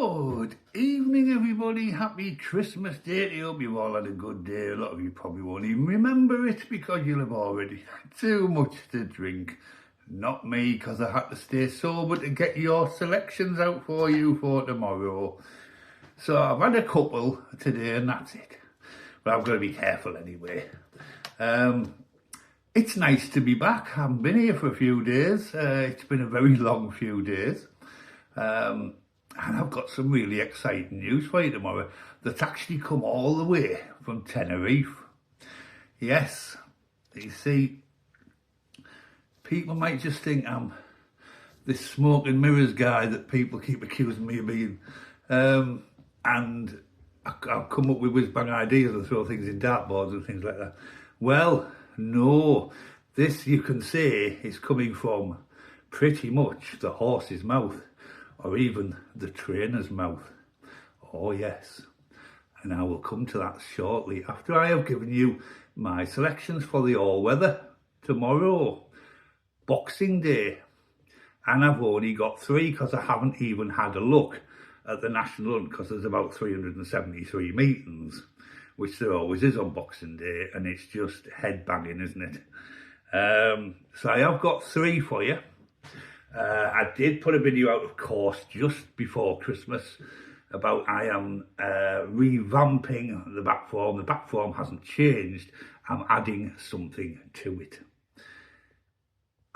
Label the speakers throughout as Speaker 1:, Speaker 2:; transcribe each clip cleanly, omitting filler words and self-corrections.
Speaker 1: Good evening, everybody. Happy Christmas Day. I hope you've all had a good day. A lot of you probably won't even remember it because you'll have already had too much to drink. Not me, because I had to stay sober to get your selections out for you for tomorrow. So I've had a couple today and that's it. But I've got to be careful anyway. It's nice to be back. I haven't been here for a few days. It's been a very long few days. And I've got some really exciting news for you tomorrow that's actually come all the way from Tenerife. Yes, you see, people might just think I'm this smoke and mirrors guy that people keep accusing me of being. And I've come up with whiz-bang ideas and throw things in dartboards and things like that. Well, no, this you can say is coming from pretty much the horse's mouth, or even the trainer's mouth. Oh yes, and I will come to that shortly after I have given you my selections for the all-weather tomorrow, Boxing Day. And I've only got 3 because I haven't even had a look at the National because there's about 373 meetings, which there always is on Boxing Day, and it's just head-banging, isn't it? So I have got 3 for you. I did put a video out, of course, just before Christmas about I am revamping the back form. The back form hasn't changed. I'm adding something to it.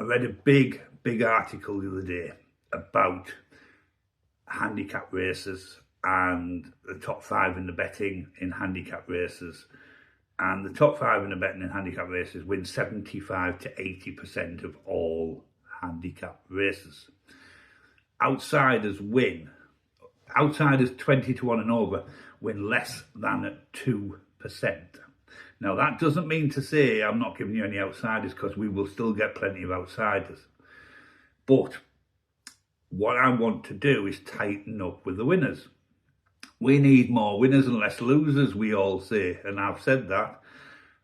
Speaker 1: I read a big article the other day about handicap races and the top 5 in the betting in handicap races. And the top 5 in the betting in handicap races win 75 to 80% of all handicap races. Outsiders 20 to 1 and over win less than 2%. Now that doesn't mean to say I'm not giving you any outsiders, because we will still get plenty of outsiders. But what I want to do is tighten up with the winners. We need more winners and less losers, we all say, and I've said that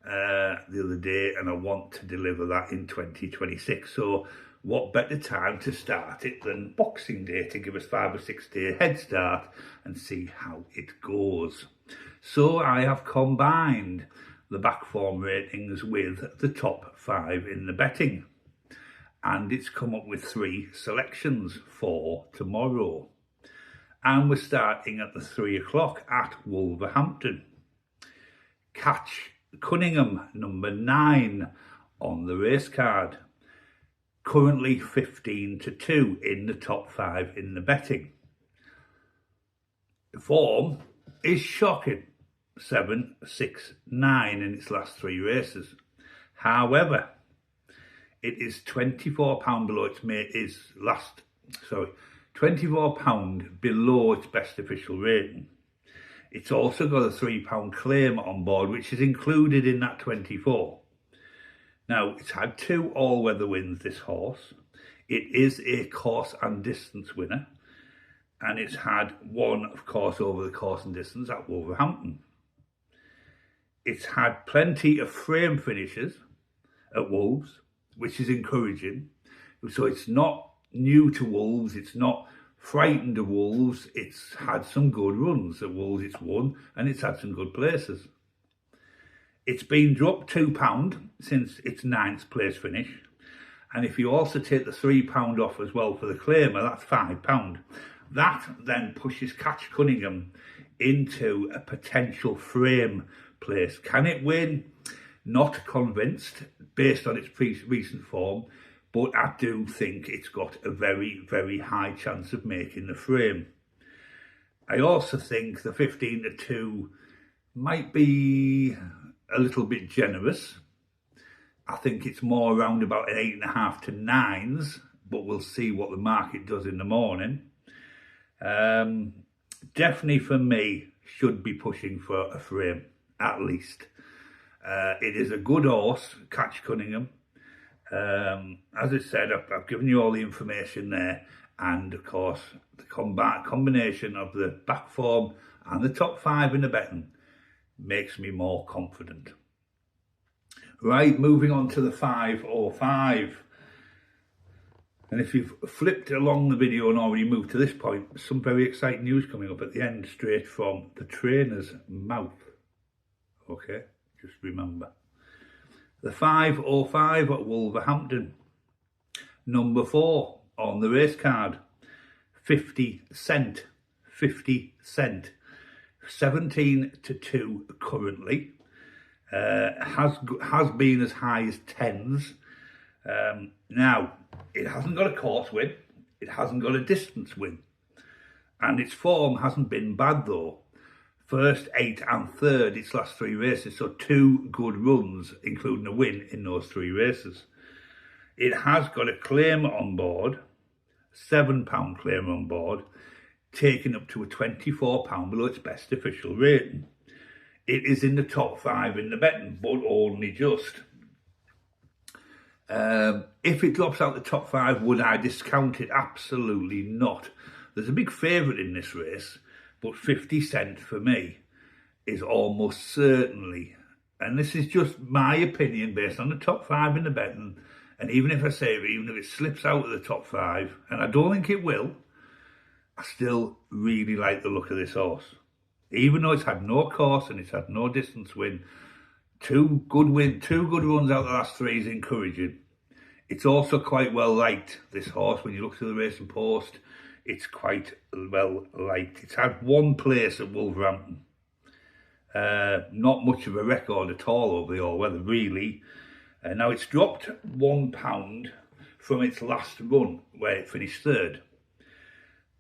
Speaker 1: the other day, and I want to deliver that in 2026. So what better time to start it than Boxing Day to give us 5 or 6 day head start and see how it goes. So I have combined the back form ratings with the top 5 in the betting, and it's come up with 3 selections for tomorrow. And we're starting at the 3 o'clock at Wolverhampton. Catch Cunningham, number 9 on the race card. Currently 15 to 2 in the top 5 in the betting. The form is shocking. 7, 6, 9 in its last 3 races. However, it is £24 below its £24 below its best official rating. It's also got a £3 claim on board, which is included in that 24. Now, it's had 2 all-weather wins, this horse. It is a course and distance winner. And it's had 1, of course, over the course and distance at Wolverhampton. It's had plenty of frame finishes at Wolves, which is encouraging. So it's not new to Wolves. It's not frightened of Wolves. It's had some good runs at Wolves. It's won, and it's had some good places. It's been dropped £2 since its 9th place finish. And if you also take the £3 off as well for the claimer, that's £5. That then pushes Catch Cunningham into a potential frame place. Can it win? Not convinced based on its recent form, but I do think it's got a very, very high chance of making the frame. I also think the 15 to 2 might be a little bit generous. I think it's more around about an 8.5 to 9s, but we'll see what the market does in the morning. Definitely for me, should be pushing for a frame, at least. It is a good horse, Catch Cunningham. As I said, I've given you all the information there, and of course the combination of the back form and the top 5 in the betting makes me more confident. Right, moving on to the 505. And if you've flipped along the video and already moved to this point, some very exciting news coming up at the end, straight from the trainer's mouth. Okay, just remember. The 505 at Wolverhampton. Number 4 on the race card. 50 cent. 50 cent. 17-2 currently. Has been as high as 10s. Now, it hasn't got a course win, it hasn't got a distance win, and its form hasn't been bad though. First, 8 and third its last 3 races, so 2 good runs, including a win in those 3 races. It has got a claim on board, £7 claim on board, taken up to a £24 below its best official rating. It is in the top 5 in the betting, but only just. If it drops out the top 5, would I discount it? Absolutely not. There's a big favourite in this race, but 50 cent for me is almost certainly, and this is just my opinion based on the top 5 in the betting, and even if it slips out of the top 5, and I don't think it will, I still really like the look of this horse. Even though it's had no course and it's had no distance win, 2 good runs out of the last 3 is encouraging. It's also quite well liked, this horse. When you look through the racing post, it's quite well liked. It's had 1 place at Wolverhampton. Not much of a record at all over the all-weather, really. Now, it's dropped £1 from its last run, where it finished 3rd.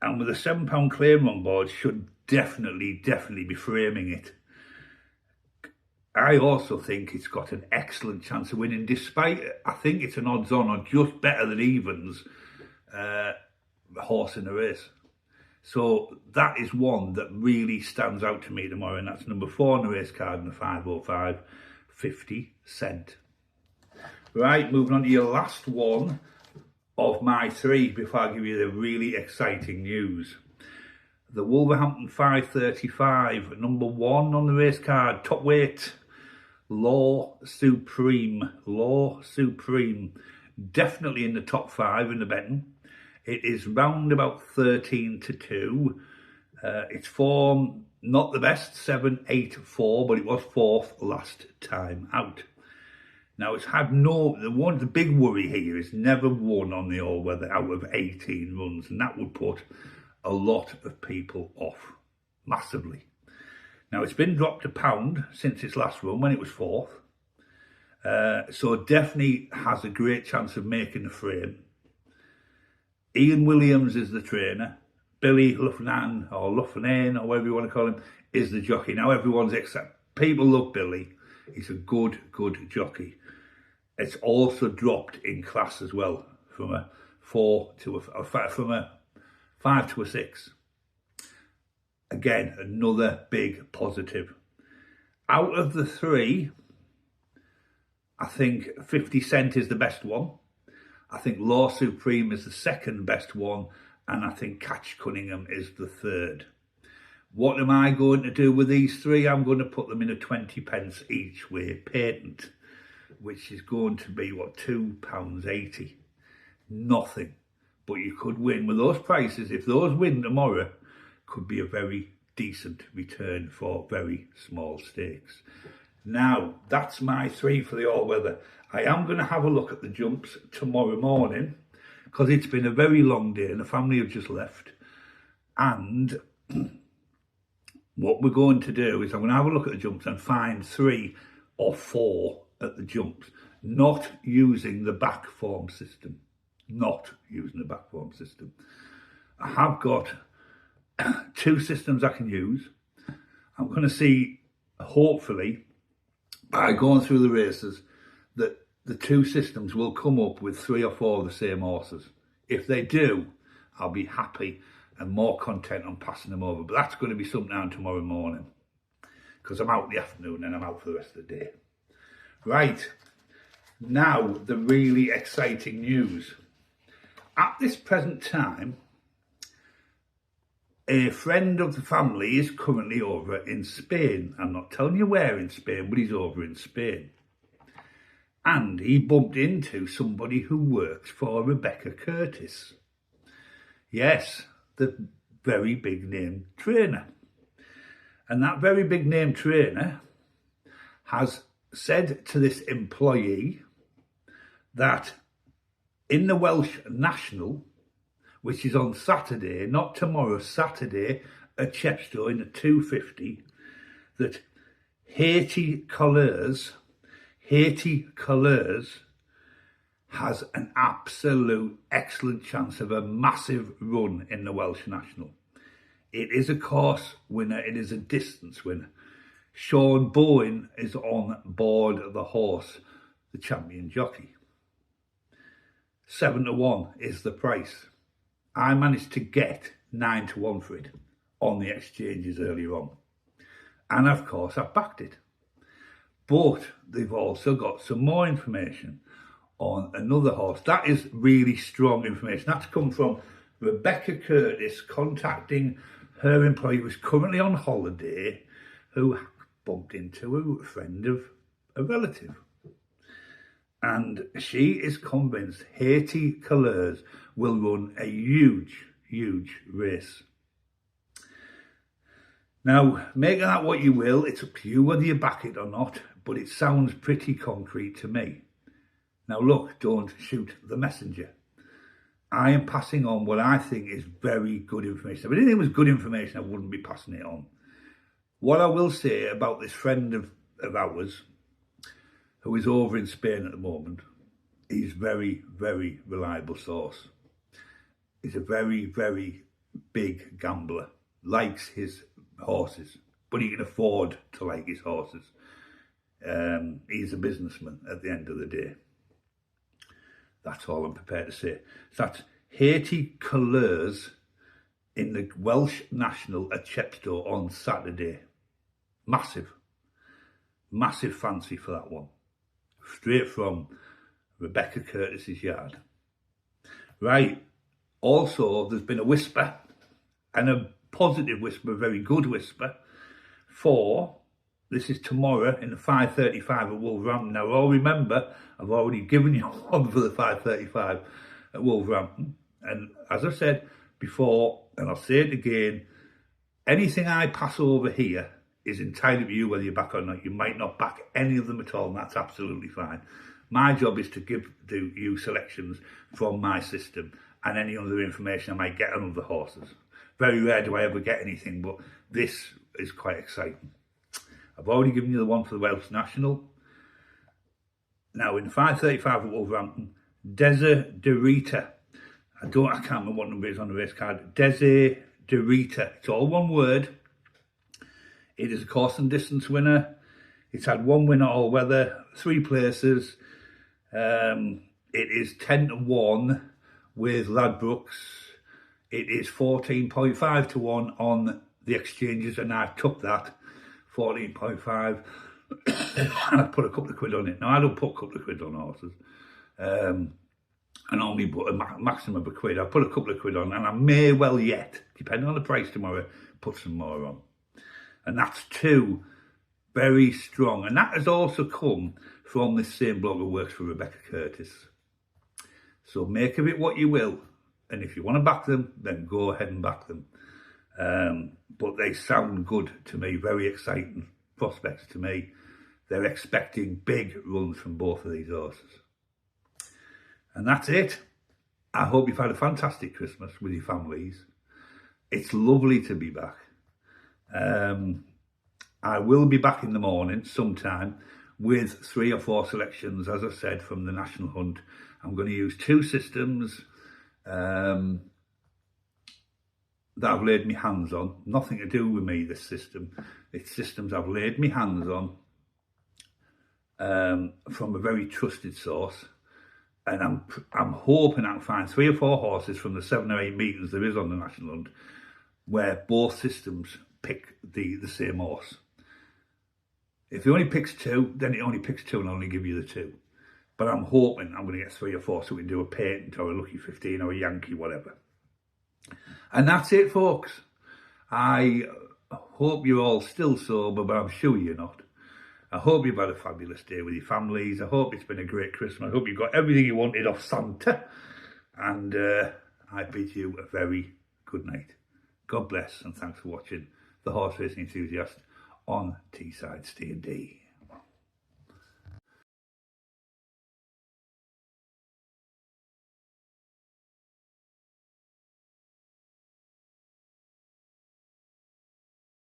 Speaker 1: And with a £7 claim on board, should definitely be framing it. I also think it's got an excellent chance of winning, despite, I think it's an odds-on or just better than evens horse in the race. So that is one that really stands out to me tomorrow, and that's number 4 on the race card in the 505, 50 cent. Right, moving on to your last one of my 3 before I give you the really exciting news. The Wolverhampton 535, number 1 on the race card, top weight. Law Supreme, definitely in the top 5 in the betting. It is round about 13-2. Its form, not the best, 7-8-4, but it was 4th last time out. Now, it's had the big worry here is never won on the all-weather out of 18 runs, and that would put a lot of people off, massively. Now, it's been dropped £1 since its last run when it was 4th. So definitely has a great chance of making the frame. Ian Williams is the trainer. Billy Lufnan, or Lufnan, or whatever you want to call him, is the jockey. Now, people love Billy. He's a good jockey. It's also dropped in class as well, from a 5 to a 6. Again, another big positive. Out of the 3, I think 50 Cent is the best one. I think Law Supreme is the 2nd best one. And I think Catch Cunningham is the 3rd. What am I going to do with these 3? I'm going to put them in a 20 pence each way patent, which is going to be, what, £2.80. Nothing. But you could win with those prices. If those win tomorrow, could be a very decent return for very small stakes. Now, that's my 3 for the all-weather. I am going to have a look at the jumps tomorrow morning, because it's been a very long day and the family have just left. And what we're going to do is I'm going to have a look at the jumps and find 3 or 4 at the jumps, not using the back form system. I have got 2 systems I can use. I'm going to see, hopefully, by going through the races, that the 2 systems will come up with 3 or 4 of the same horses. If they do, I'll be happy and more content on passing them over. But that's going to be something on tomorrow morning, because I'm out in the afternoon and I'm out for the rest of the day. Right, now the really exciting news. At this present time, a friend of the family is currently over in Spain. I'm not telling you where in Spain, but he's over in Spain. and he bumped into somebody who works for Rebecca Curtis. Yes, the very big name trainer. And that very big name trainer has said to this employee that in the Welsh National, which is on Saturday, not tomorrow, Saturday, at Chepstow in the 250, that Haiti Colleurs has an absolute excellent chance of a massive run in the Welsh National. It is a course winner, it is a distance winner. Sean Bowen is on board the horse, the champion jockey. 7-1 is the price. I managed to get 9-1 for it on the exchanges earlier on. And of course I've backed it. But they've also got some more information on another horse. That is really strong information. That's come from Rebecca Curtis contacting her employee who is currently on holiday, who bumped into a friend of a relative. And she is convinced Haiti Colleurs will run a huge race. Now, make of that what you will. It's up to you whether you back it or not, but it sounds pretty concrete to me. Now look, don't shoot the messenger. I am passing on what I think is very good information. If I didn't think it was good information, I wouldn't be passing it on. What I will say about this friend of ours, who is over in Spain at the moment, he's very reliable source. He's a very big gambler, likes his horses, but he can afford to like his horses. He's a businessman at the end of the day. That's all I'm prepared to say. So that's Haiti Colleurs in the Welsh National at Chepstow on Saturday. Massive fancy for that one. Straight from Rebecca Curtis's yard. Right, also there's been a whisper, and a positive whisper, a very good whisper, for, this is tomorrow in the 5:35 at Wolverhampton. Now, all remember, I've already given you one for the 5:35 at Wolverhampton. And as I've said before, and I'll say it again, anything I pass over here is entirely up to you whether you back or not. You might not back any of them at all, and that's absolutely fine. My job is to give you selections from my system and any other information I might get on other horses. Very rare do I ever get anything, but this is quite exciting. I've already given you the one for the Welsh National. Now in 5:35 at Wolverhampton, Desiderata. I can't remember what number it is on the race card. Desiderata. It's all one word. It is a course and distance winner. It's had one winner all weather, 3 places. It is 10-1 with Ladbrokes. It is 14.5-1 on the exchanges, and I took that 14.5 and I put a couple of quid on it. Now I don't put a couple of quid on horses. And only put a maximum of a quid. I put a couple of quid on, and I may well yet, depending on the price tomorrow, put some more on. And that's 2 very strong. And that has also come from this same blog who works for Rebecca Curtis. So make of it what you will. And if you want to back them, then go ahead and back them. But they sound good to me, very exciting prospects to me. They're expecting big runs from both of these horses. And that's it. I hope you've had a fantastic Christmas with your families. It's lovely to be back. I will be back in the morning sometime with 3 or 4 selections, as I said, from the National Hunt. I'm going to use 2 systems that I've laid my hands on. Nothing to do with me, this system. It's systems I've laid my hands on from a very trusted source. And I'm hoping I can find 3 or 4 horses from the 7 or 8 meetings there is on the National Hunt where both systems pick the same horse. If he only picks 2, then he only picks 2 and only give you the 2. But I'm hoping I'm going to get 3 or 4 so we can do a patent or a Lucky 15 or a Yankee, whatever. And that's it, folks. I hope you're all still sober, but I'm sure you're not. I hope you've had a fabulous day with your families. I hope it's been a great Christmas. I hope you've got everything you wanted off Santa. And I bid you a very good night. God bless, and thanks for watching The Horse Racing Enthusiast on Teesside Ste&Dee.